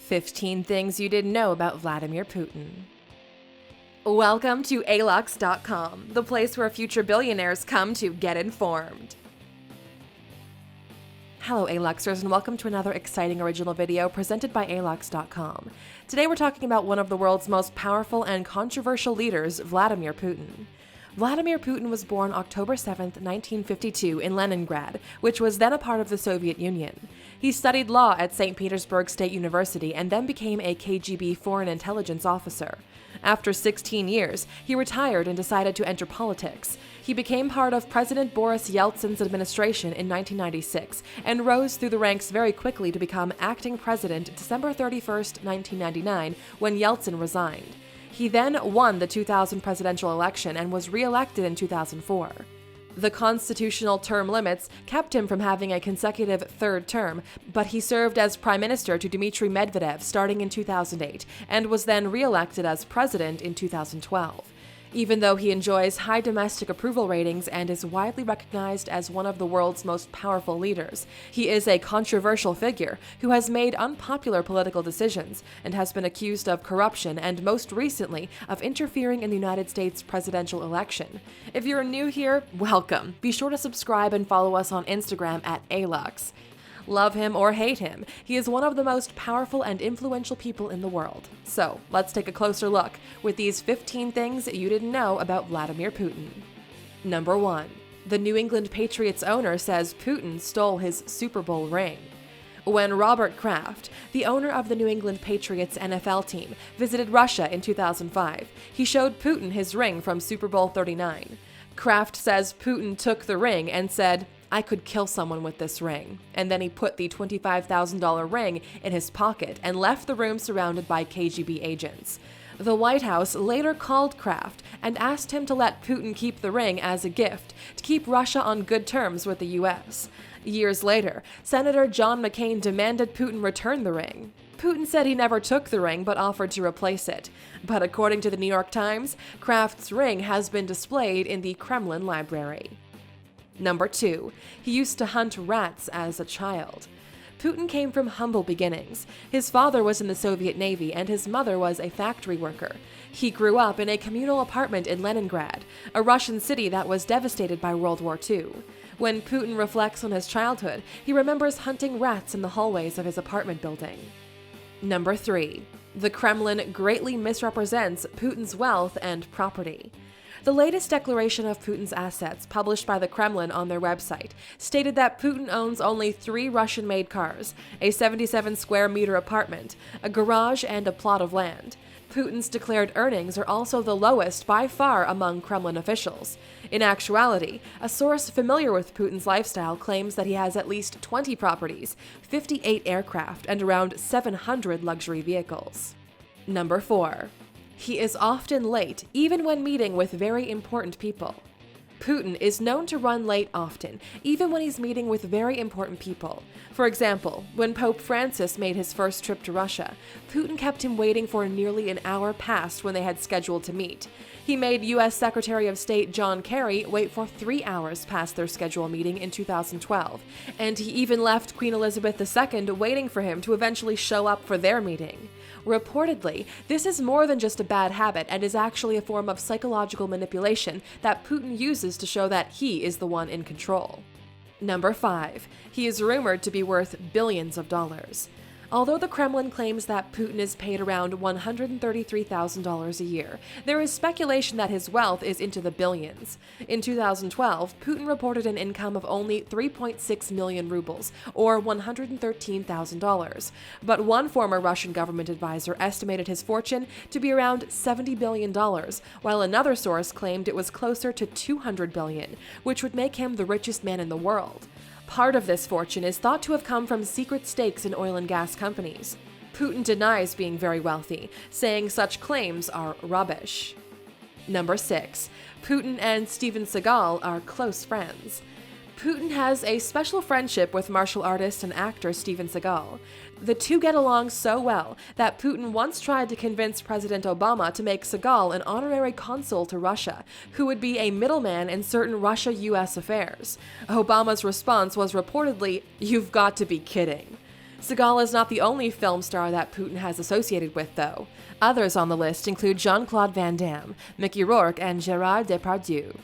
15 Things You Didn't Know About Vladimir Putin. Welcome to Alux.com, the place where future billionaires come to get informed. Hello Aluxers, and welcome to another exciting original video presented by Alux.com. Today we're talking about one of the world's most powerful and controversial leaders, Vladimir Putin. Vladimir Putin was born October 7, 1952 in Leningrad, which was then a part of the Soviet Union. He studied law at St. Petersburg State University and then became a KGB foreign intelligence officer. After 16 years, he retired and decided to enter politics. He became part of President Boris Yeltsin's administration in 1996 and rose through the ranks very quickly to become acting president December 31, 1999, when Yeltsin resigned. He then won the 2000 presidential election and was re-elected in 2004. The constitutional term limits kept him from having a consecutive third term, but he served as prime minister to Dmitry Medvedev starting in 2008 and was then re-elected as president in 2012. Even though he enjoys high domestic approval ratings and is widely recognized as one of the world's most powerful leaders, he is a controversial figure who has made unpopular political decisions and has been accused of corruption and most recently of interfering in the United States presidential election. If you're new here, welcome. Be sure to subscribe and follow us on Instagram at Alux. Love him or hate him, he is one of the most powerful and influential people in the world. So, let's take a closer look with these 15 things you didn't know about Vladimir Putin. Number 1. The New England Patriots owner says Putin stole his Super Bowl ring. When Robert Kraft, the owner of the New England Patriots NFL team, visited Russia in 2005, he showed Putin his ring from Super Bowl 39. Kraft says Putin took the ring and said, "I could kill someone with this ring," and then he put the $25,000 ring in his pocket and left the room surrounded by KGB agents. The White House later called Kraft and asked him to let Putin keep the ring as a gift to keep Russia on good terms with the US. Years later, Senator John McCain demanded Putin return the ring. Putin said he never took the ring but offered to replace it. But according to the New York Times, Kraft's ring has been displayed in the Kremlin library. Number 2. He used to hunt rats as a child. Putin came from humble beginnings. His father was in the Soviet Navy and his mother was a factory worker. He grew up in a communal apartment in Leningrad, a Russian city that was devastated by World War II. When Putin reflects on his childhood, he remembers hunting rats in the hallways of his apartment building. Number 3. The Kremlin greatly misrepresents Putin's wealth and property. The latest declaration of Putin's assets, published by the Kremlin on their website, stated that Putin owns only 3 Russian-made cars, a 77-square-meter apartment, a garage, and a plot of land. Putin's declared earnings are also the lowest by far among Kremlin officials. In actuality, a source familiar with Putin's lifestyle claims that he has at least 20 properties, 58 aircraft, and around 700 luxury vehicles. Number 4. He is often late, even when meeting with very important people. Putin is known to run late often, even when he's meeting with very important people. For example, when Pope Francis made his first trip to Russia, Putin kept him waiting for nearly an hour past when they had scheduled to meet. He made U.S. Secretary of State John Kerry wait for 3 hours past their scheduled meeting in 2012, and he even left Queen Elizabeth II waiting for him to eventually show up for their meeting. Reportedly, this is more than just a bad habit and is actually a form of psychological manipulation that Putin uses to show that he is the one in control. Number 5. He is rumored to be worth billions of dollars. Although the Kremlin claims that Putin is paid around $133,000 a year, there is speculation that his wealth is into the billions. In 2012, Putin reported an income of only 3.6 million rubles, or $113,000. But one former Russian government advisor estimated his fortune to be around $70 billion, while another source claimed it was closer to $200 billion, which would make him the richest man in the world. Part of this fortune is thought to have come from secret stakes in oil and gas companies. Putin denies being very wealthy, saying such claims are rubbish. Number 6. Putin and Steven Seagal are close friends. Putin has a special friendship with martial artist and actor Steven Seagal. The two get along so well that Putin once tried to convince President Obama to make Seagal an honorary consul to Russia, who would be a middleman in certain Russia-US affairs. Obama's response was reportedly, "You've got to be kidding." Seagal is not the only film star that Putin has associated with, though. Others on the list include Jean-Claude Van Damme, Mickey Rourke, and Gérard Depardieu.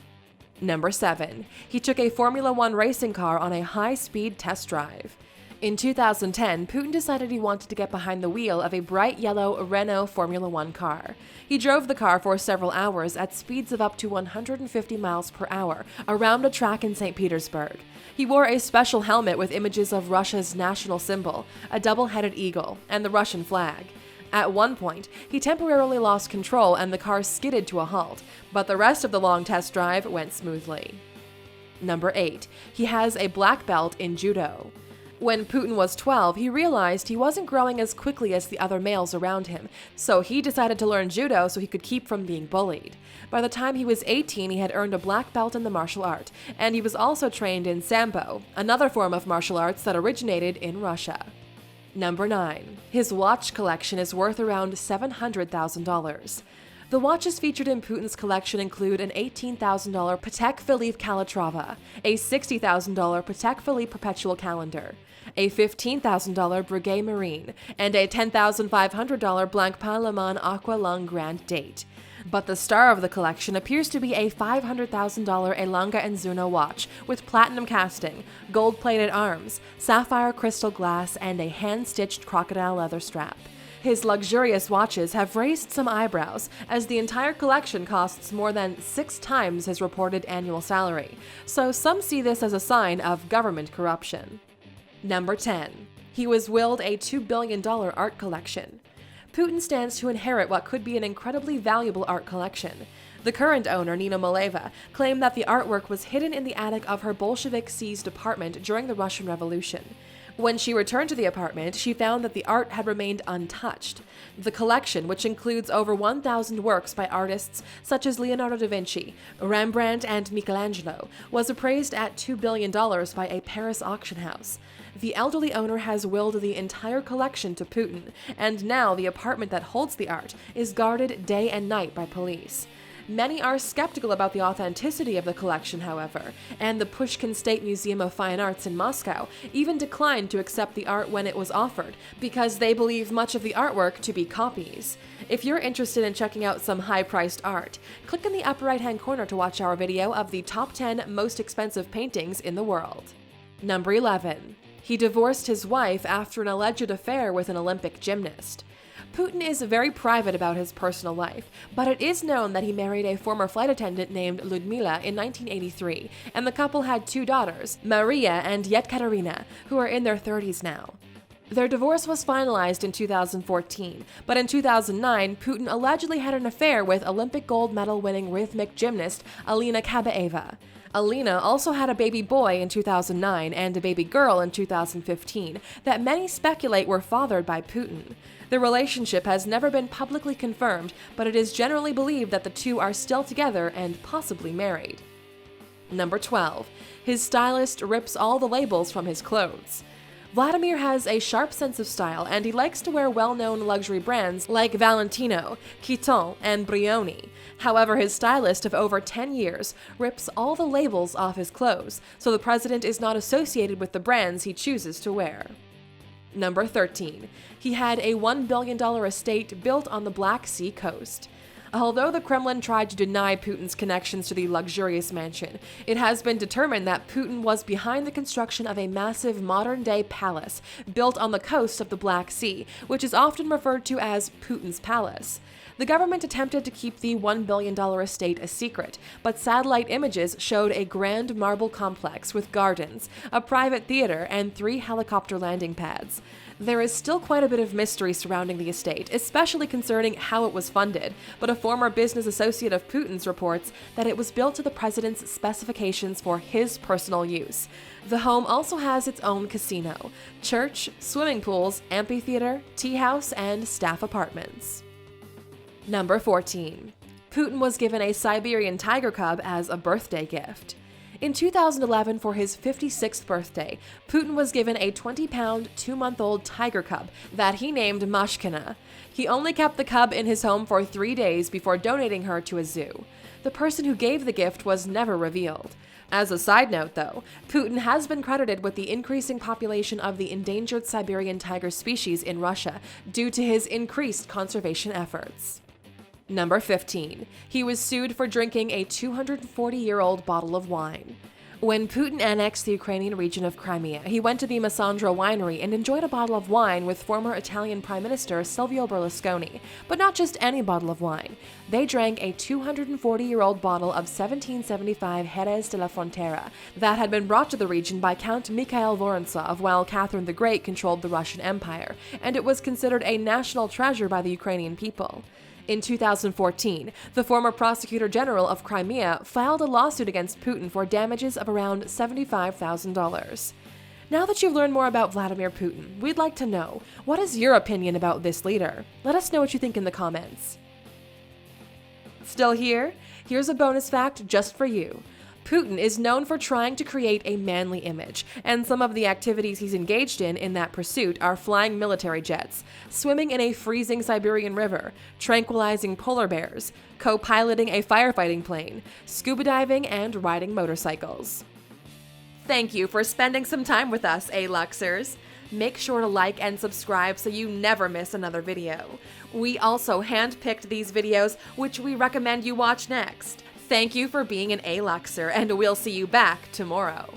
Number 7. He took a Formula One racing car on a high-speed test drive. In 2010, Putin decided he wanted to get behind the wheel of a bright yellow Renault Formula One car. He drove the car for several hours at speeds of up to 150 miles per hour around a track in St. Petersburg. He wore a special helmet with images of Russia's national symbol, a double-headed eagle, and the Russian flag. At one point, he temporarily lost control and the car skidded to a halt, but the rest of the long test drive went smoothly. Number 8. He has a black belt in judo. When Putin was 12, he realized he wasn't growing as quickly as the other males around him, so he decided to learn judo so he could keep from being bullied. By the time he was 18, he had earned a black belt in the martial art, and he was also trained in Sambo, another form of martial arts that originated in Russia. Number 9. His watch collection is worth around $700,000. The watches featured in Putin's collection include an $18,000 Patek Philippe Calatrava, a $60,000 Patek Philippe Perpetual Calendar, a $15,000 Breguet Marine, and a $10,500 Blancpain Le Mans Aqua Lung Grand Date. But the star of the collection appears to be a $500,000 Elanga & Zuno watch with platinum casting, gold-plated arms, sapphire crystal glass, and a hand-stitched crocodile leather strap. His luxurious watches have raised some eyebrows, as the entire collection costs more than 6 times his reported annual salary, so some see this as a sign of government corruption. Number 10. He was willed a $2 billion art collection. Putin stands to inherit what could be an incredibly valuable art collection. The current owner, Nina Maleva, claimed that the artwork was hidden in the attic of her Bolshevik-seized apartment during the Russian Revolution. When she returned to the apartment, she found that the art had remained untouched. The collection, which includes over 1,000 works by artists such as Leonardo da Vinci, Rembrandt, and Michelangelo, was appraised at $2 billion by a Paris auction house. The elderly owner has willed the entire collection to Putin, and now the apartment that holds the art is guarded day and night by police. Many are skeptical about the authenticity of the collection, however, and the Pushkin State Museum of Fine Arts in Moscow even declined to accept the art when it was offered, because they believe much of the artwork to be copies. If you're interested in checking out some high-priced art, click in the upper right-hand corner to watch our video of the top 10 most expensive paintings in the world. Number 11. He divorced his wife after an alleged affair with an Olympic gymnast. Putin is very private about his personal life, but it is known that he married a former flight attendant named Ludmila in 1983, and the couple had 2 daughters, Maria and Yekaterina, who are in their 30s now. Their divorce was finalized in 2014, but in 2009, Putin allegedly had an affair with Olympic gold medal-winning rhythmic gymnast Alina Kabaeva. Alina also had a baby boy in 2009 and a baby girl in 2015 that many speculate were fathered by Putin. The relationship has never been publicly confirmed, but it is generally believed that the two are still together and possibly married. Number 12. His stylist rips all the labels from his clothes. Vladimir has a sharp sense of style, and he likes to wear well-known luxury brands like Valentino, Vuitton, and Brioni. However, his stylist of over 10 years rips all the labels off his clothes, so the president is not associated with the brands he chooses to wear. Number 13. He had a $1 billion estate built on the Black Seacoast. Although the Kremlin tried to deny Putin's connections to the luxurious mansion, it has been determined that Putin was behind the construction of a massive modern-day palace built on the coast of the Black Sea, which is often referred to as Putin's Palace. The government attempted to keep the $1 billion estate a secret, but satellite images showed a grand marble complex with gardens, a private theater, and 3 helicopter landing pads. There is still quite a bit of mystery surrounding the estate, especially concerning how it was funded, but a former business associate of Putin's reports that it was built to the president's specifications for his personal use. The home also has its own casino, church, swimming pools, amphitheater, tea house, and staff apartments. Number 14. Putin was given a Siberian tiger cub as a birthday gift. In 2011, for his 56th birthday, Putin was given a 20-pound, 2-month-old tiger cub that he named Mashkina. He only kept the cub in his home for 3 days before donating her to a zoo. The person who gave the gift was never revealed. As a side note, though, Putin has been credited with the increasing population of the endangered Siberian tiger species in Russia due to his increased conservation efforts. Number 15. He was sued for drinking a 240-year-old bottle of wine. When Putin annexed the Ukrainian region of Crimea, he went to the Massandro winery and enjoyed a bottle of wine with former Italian Prime Minister Silvio Berlusconi. But not just any bottle of wine. They drank a 240-year-old bottle of 1775 Jerez de la Frontera that had been brought to the region by Count Mikhail Vorontsov while Catherine the Great controlled the Russian Empire, and it was considered a national treasure by the Ukrainian people. In 2014, the former prosecutor general of Crimea filed a lawsuit against Putin for damages of around $75,000. Now that you've learned more about Vladimir Putin, we'd like to know, what is your opinion about this leader? Let us know what you think in the comments. Still here? Here's a bonus fact just for you. Putin is known for trying to create a manly image, and some of the activities he's engaged in that pursuit are flying military jets, swimming in a freezing Siberian river, tranquilizing polar bears, co-piloting a firefighting plane, scuba diving, and riding motorcycles. Thank you for spending some time with us, Aluxers. Make sure to like and subscribe so you never miss another video. We also handpicked these videos, which we recommend you watch next. Thank you for being an Aluxer, and we'll see you back tomorrow.